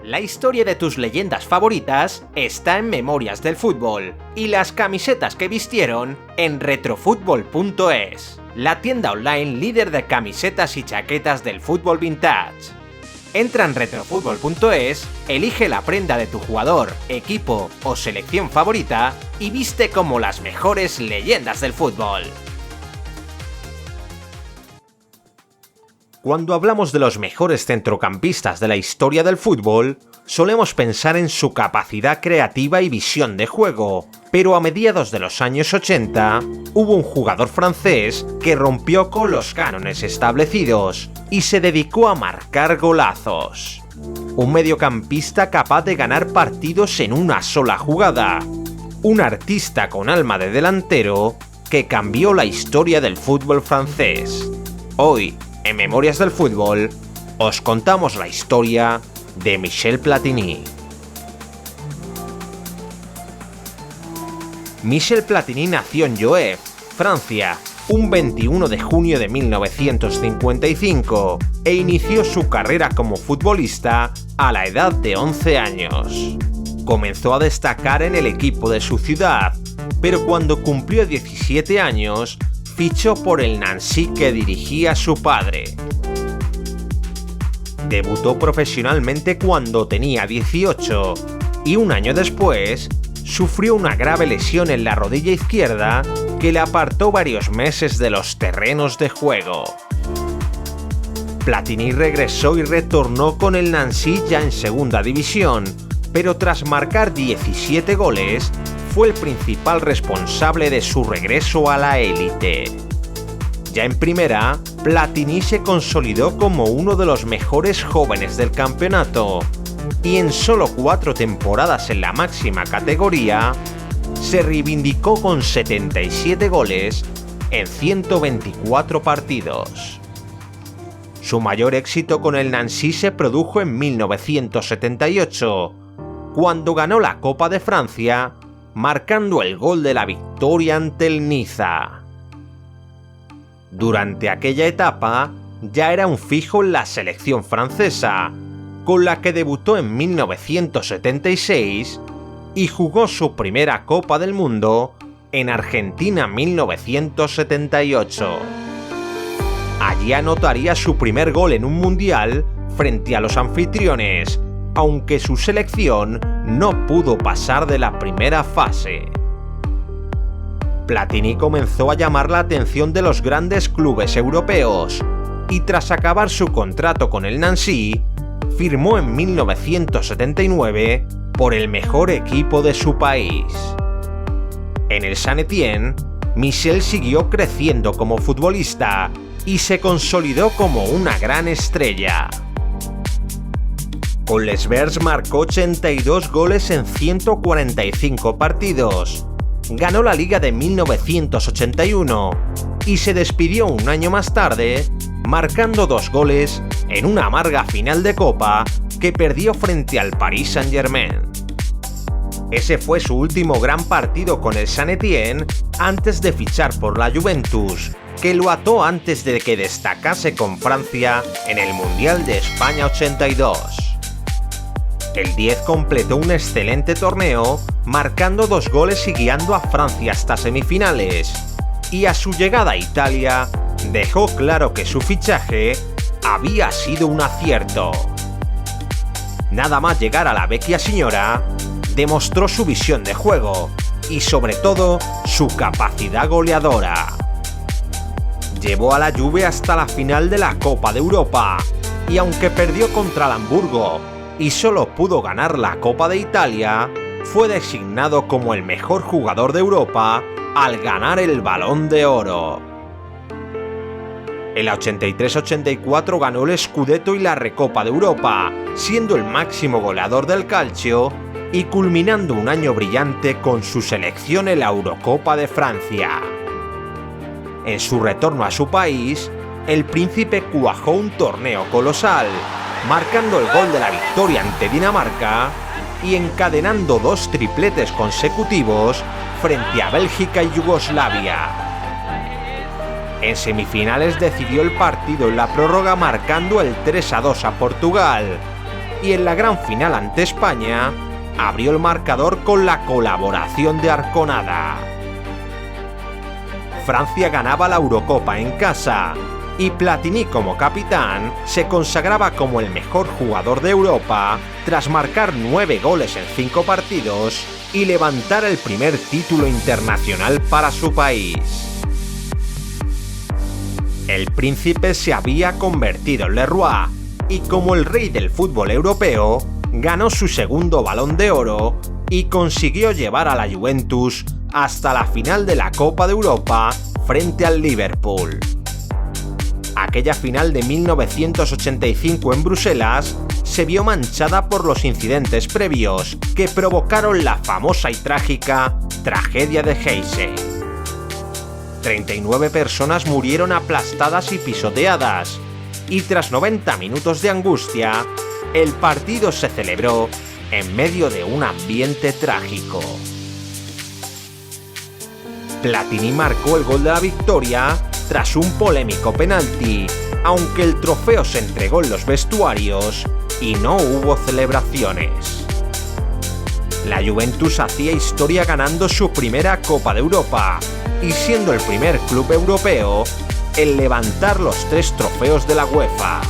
La historia de tus leyendas favoritas está en Memorias del Fútbol y las camisetas que vistieron en retrofutbol.es, la tienda online líder de camisetas y chaquetas del fútbol vintage. Entra en retrofutbol.es, elige la prenda de tu jugador, equipo o selección favorita y viste como las mejores leyendas del fútbol. Cuando hablamos de los mejores centrocampistas de la historia del fútbol, solemos pensar en su capacidad creativa y visión de juego, pero a mediados de los años 80 hubo un jugador francés que rompió con los cánones establecidos y se dedicó a marcar golazos. Un mediocampista capaz de ganar partidos en una sola jugada. Un artista con alma de delantero que cambió la historia del fútbol francés. Hoy, en Memorias del Fútbol, os contamos la historia de Michel Platini. Michel Platini nació en Joëve, Francia, un 21 de junio de 1955 e inició su carrera como futbolista a la edad de 11 años. Comenzó a destacar en el equipo de su ciudad, pero cuando cumplió 17 años, fichó por el Nancy que dirigía su padre. Debutó profesionalmente cuando tenía 18 y un año después sufrió una grave lesión en la rodilla izquierda que le apartó varios meses de los terrenos de juego. Platini regresó y retornó con el Nancy ya en segunda división, pero tras marcar 17 goles, fue el principal responsable de su regreso a la élite. Ya en primera, Platini se consolidó como uno de los mejores jóvenes del campeonato y en solo 4 temporadas en la máxima categoría, se reivindicó con 77 goles en 124 partidos. Su mayor éxito con el Nancy se produjo en 1978, cuando ganó la Copa de Francia, marcando el gol de la victoria ante el Niza. Durante aquella etapa, ya era un fijo en la selección francesa, con la que debutó en 1976 y jugó su primera Copa del Mundo en Argentina 1978. Allí anotaría su primer gol en un mundial frente a los anfitriones, aunque su selección no pudo pasar de la primera fase. Platini comenzó a llamar la atención de los grandes clubes europeos y tras acabar su contrato con el Nancy, firmó en 1979 por el mejor equipo de su país. En el Saint-Étienne, Michel siguió creciendo como futbolista y se consolidó como una gran estrella. Con Les Verts marcó 82 goles en 145 partidos, ganó la Liga de 1981 y se despidió un año más tarde, marcando 2 goles en una amarga final de Copa que perdió frente al Paris Saint-Germain. Ese fue su último gran partido con el Saint-Étienne antes de fichar por la Juventus, que lo ató antes de que destacase con Francia en el Mundial de España 82. El 10 completó un excelente torneo, marcando 2 goles y guiando a Francia hasta semifinales, y a su llegada a Italia dejó claro que su fichaje había sido un acierto. Nada más llegar a la Vecchia Signora, demostró su visión de juego y sobre todo su capacidad goleadora. Llevó a la Juve hasta la final de la Copa de Europa y aunque perdió contra el Hamburgo y solo pudo ganar la Copa de Italia, fue designado como el mejor jugador de Europa al ganar el Balón de Oro. En la 83-84 ganó el Scudetto y la Recopa de Europa, siendo el máximo goleador del calcio y culminando un año brillante con su selección en la Eurocopa de Francia. En su retorno a su país, el príncipe cuajó un torneo colosal, marcando el gol de la victoria ante Dinamarca y encadenando 2 tripletes consecutivos frente a Bélgica y Yugoslavia. En semifinales decidió el partido en la prórroga marcando el 3-2 a Portugal y en la gran final ante España abrió el marcador con la colaboración de Arconada. Francia ganaba la Eurocopa en casa y Platini, como capitán, se consagraba como el mejor jugador de Europa tras marcar 9 goles en 5 partidos y levantar el primer título internacional para su país. El príncipe se había convertido en Leroy y, como el rey del fútbol europeo, ganó su segundo Balón de Oro y consiguió llevar a la Juventus hasta la final de la Copa de Europa frente al Liverpool. Aquella final de 1985 en Bruselas se vio manchada por los incidentes previos que provocaron la famosa y trágica tragedia de Heysel. 39 personas murieron aplastadas y pisoteadas, y tras 90 minutos de angustia, el partido se celebró en medio de un ambiente trágico. Platini marcó el gol de la victoria tras un polémico penalti, aunque el trofeo se entregó en los vestuarios y no hubo celebraciones. La Juventus hacía historia ganando su primera Copa de Europa y siendo el primer club europeo en levantar los 3 trofeos de la UEFA.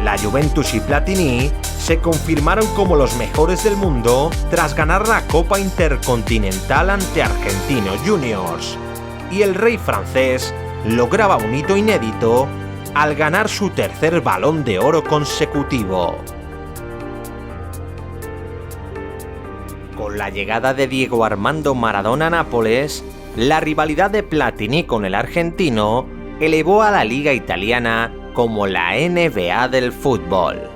La Juventus y Platini se confirmaron como los mejores del mundo tras ganar la Copa Intercontinental ante Argentinos Juniors, y el rey francés lograba un hito inédito al ganar su tercer Balón de Oro consecutivo. Con la llegada de Diego Armando Maradona a Nápoles, la rivalidad de Platini con el argentino elevó a la liga italiana como la NBA del fútbol.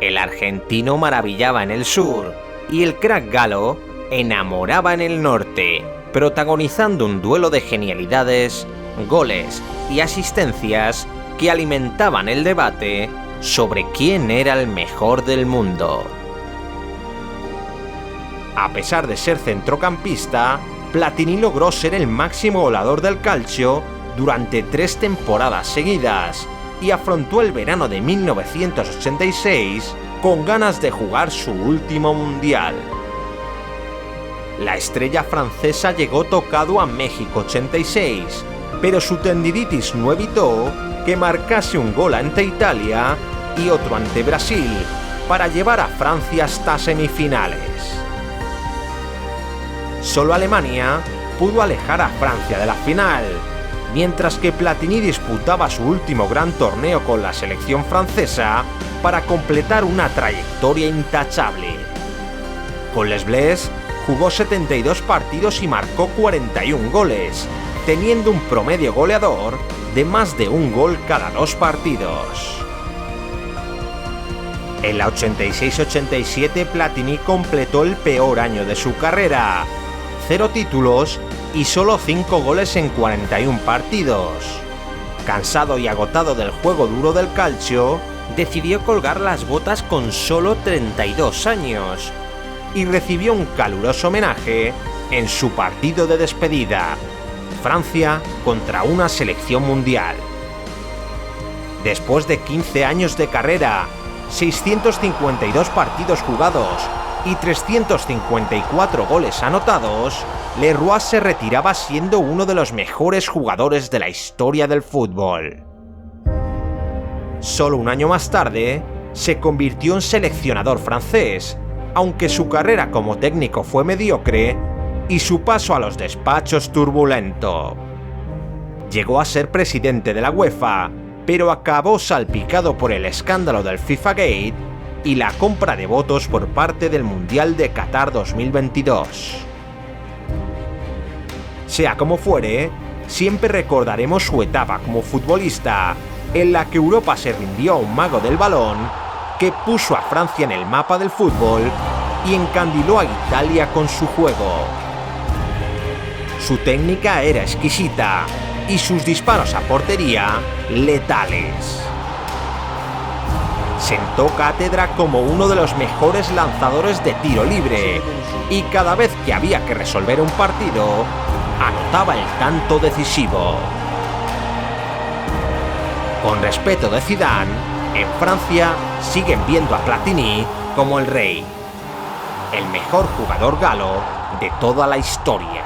El argentino maravillaba en el sur y el crack galo enamoraba en el norte, protagonizando un duelo de genialidades, goles y asistencias que alimentaban el debate sobre quién era el mejor del mundo. A pesar de ser centrocampista, Platini logró ser el máximo goleador del calcio durante 3 temporadas seguidas y afrontó el verano de 1986 con ganas de jugar su último mundial. La estrella francesa llegó tocado a México 86, pero su tendinitis no evitó que marcase un gol ante Italia y otro ante Brasil para llevar a Francia hasta semifinales. Solo Alemania pudo alejar a Francia de la final, mientras que Platini disputaba su último gran torneo con la selección francesa para completar una trayectoria intachable. Con Les Bleus jugó 72 partidos y marcó 41 goles, teniendo un promedio goleador de más de un gol cada 2 partidos. En la 86-87 Platini completó el peor año de su carrera: 0 títulos y solo 5 goles en 41 partidos. Cansado y agotado del juego duro del calcio, decidió colgar las botas con solo 32 años y recibió un caluroso homenaje en su partido de despedida: Francia contra una selección mundial. Después de 15 años de carrera, 652 partidos jugados y 354 goles anotados, Leroy se retiraba siendo uno de los mejores jugadores de la historia del fútbol. Solo un año más tarde, se convirtió en seleccionador francés, aunque su carrera como técnico fue mediocre y su paso a los despachos turbulento. Llegó a ser presidente de la UEFA, pero acabó salpicado por el escándalo del FIFA Gate y la compra de votos por parte del Mundial de Qatar 2022. Sea como fuere, siempre recordaremos su etapa como futbolista, en la que Europa se rindió a un mago del balón que puso a Francia en el mapa del fútbol y encandiló a Italia con su juego. Su técnica era exquisita y sus disparos a portería letales. Sentó cátedra como uno de los mejores lanzadores de tiro libre y cada vez que había que resolver un partido, anotaba el tanto decisivo. Con respeto de Zidane, en Francia siguen viendo a Platini como el rey, el mejor jugador galo de toda la historia.